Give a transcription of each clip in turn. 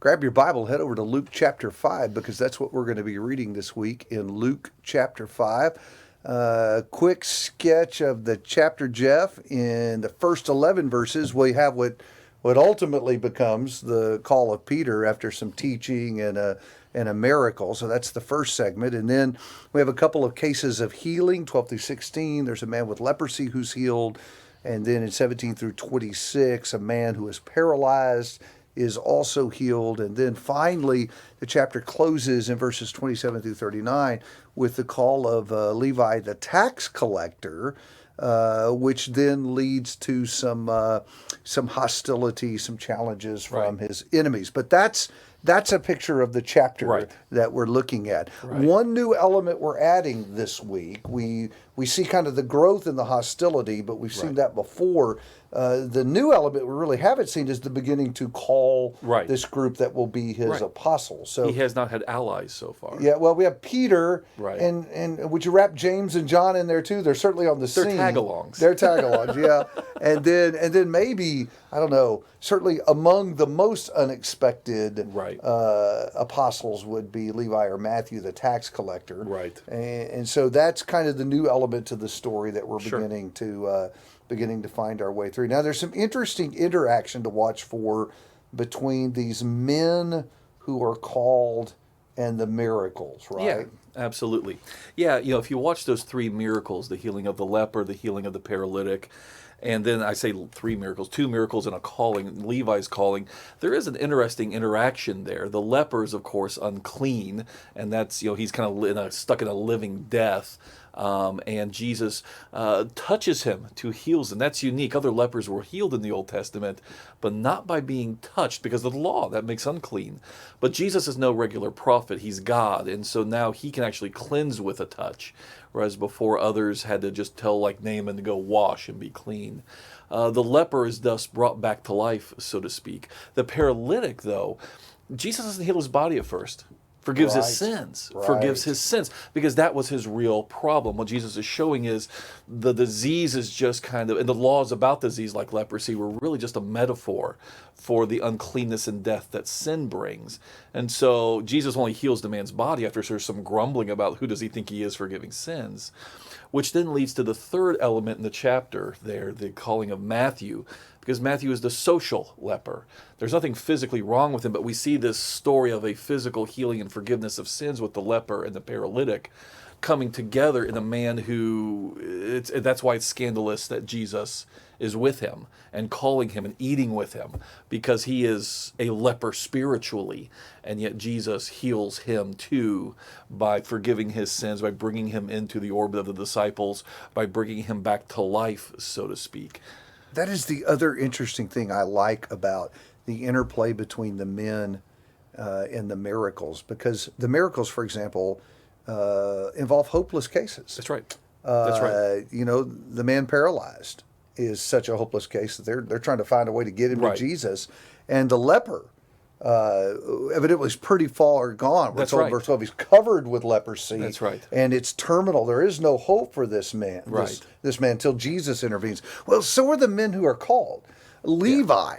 grab your Bible, head over to Luke chapter 5, because that's what we're going to be reading this week in Luke chapter 5. Quick sketch of the chapter, Jeff. In the first 11 verses, we have what ultimately becomes the call of Peter after some teaching and a miracle. So that's the first segment. And then we have a couple of cases of healing, 12 through 16. There's a man with leprosy who's healed. And then in 17 through 26, a man who is paralyzed is also healed. And then finally, the chapter closes in verses 27 through 39 with the call of Levi the tax collector, which then leads to some hostility, some challenges from his enemies. But that's a picture of the chapter that we're looking at. One new element we're adding this week, we see kind of the growth in the hostility, but we've seen that before. The new element we really haven't seen is the beginning to call this group that will be his apostles. So he has not had allies so far. Yeah, well, we have Peter, and would you wrap James and John in there too? They're certainly on the scene. They're tag-alongs. They're tag-alongs, yeah. And then maybe, I don't know, certainly among the most unexpected apostles would be Levi or Matthew, the tax collector. And so that's kind of the new element to the story that we're beginning to find our way through. Now, there's some interesting interaction to watch for between these men who are called and the miracles, right? Yeah, absolutely. Yeah, if you watch those three miracles, the healing of the leper, the healing of the paralytic, and then I say three miracles, two miracles and a calling, Levi's calling. There is an interesting interaction there. The leper is, of course, unclean, and that's, he's kind of stuck in a living death. And Jesus touches him to heal him. That's unique. Other lepers were healed in the Old Testament, but not by being touched because of the law. That makes unclean. But Jesus is no regular prophet. He's God. And so now he can actually cleanse with a touch, whereas before others had to just tell, like Naaman, to go wash and be clean. The leper is thus brought back to life, so to speak. The paralytic, though, Jesus doesn't heal his body at first. Forgives his sins, forgives his sins, because that was his real problem. What Jesus is showing is the disease is just kind of, and the laws about disease like leprosy were really just a metaphor for the uncleanness and death that sin brings. And so Jesus only heals the man's body after there's some grumbling about who does he think he is forgiving sins, which then leads to the third element in the chapter there, the calling of Matthew, because Matthew is the social leper. There's nothing physically wrong with him, but we see this story of a physical healing and forgiveness of sins with the leper and the paralytic coming together in a man who, that's why it's scandalous that Jesus is with him and calling him and eating with him, because he is a leper spiritually, and yet Jesus heals him too by forgiving his sins, by bringing him into the orbit of the disciples, by bringing him back to life, so to speak. That is the other interesting thing I like about the interplay between the men and the miracles, because the miracles, for example, involve hopeless cases. That's right. The man paralyzed is such a hopeless case that they're trying to find a way to get him to Jesus, and the leper evidently was pretty far gone. We're told in verse 12 he's covered with leprosy. That's right. And it's terminal. There is no hope for this man. This man until Jesus intervenes. Well, so are the men who are called. Levi,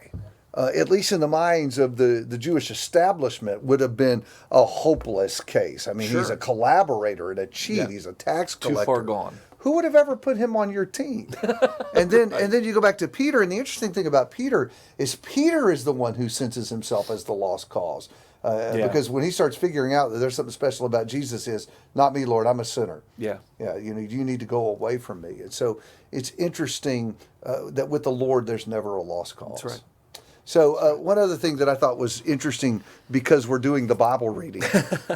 at least in the minds of the Jewish establishment, would have been a hopeless case. I mean, he's a collaborator and a cheat. He's a tax collector. Too far gone. Who would have ever put him on your team? And then you go back to Peter, and the interesting thing about Peter is the one who senses himself as the lost cause. Because when he starts figuring out that there's something special about Jesus, is not me, Lord, I'm a sinner. Yeah. You need to go away from me. And so it's interesting that with the Lord, there's never a lost cause. That's right. So one other thing that I thought was interesting, because we're doing the Bible reading,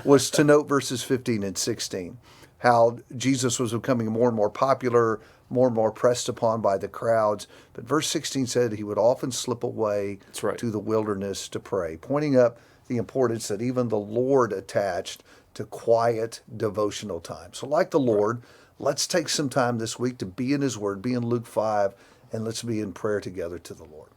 was to note verses 15 and 16. How Jesus was becoming more and more popular, more and more pressed upon by the crowds. But verse 16 said he would often slip away to the wilderness to pray, pointing up the importance that even the Lord attached to quiet devotional time. So like the Lord, let's take some time this week to be in his word, be in Luke 5, and let's be in prayer together to the Lord.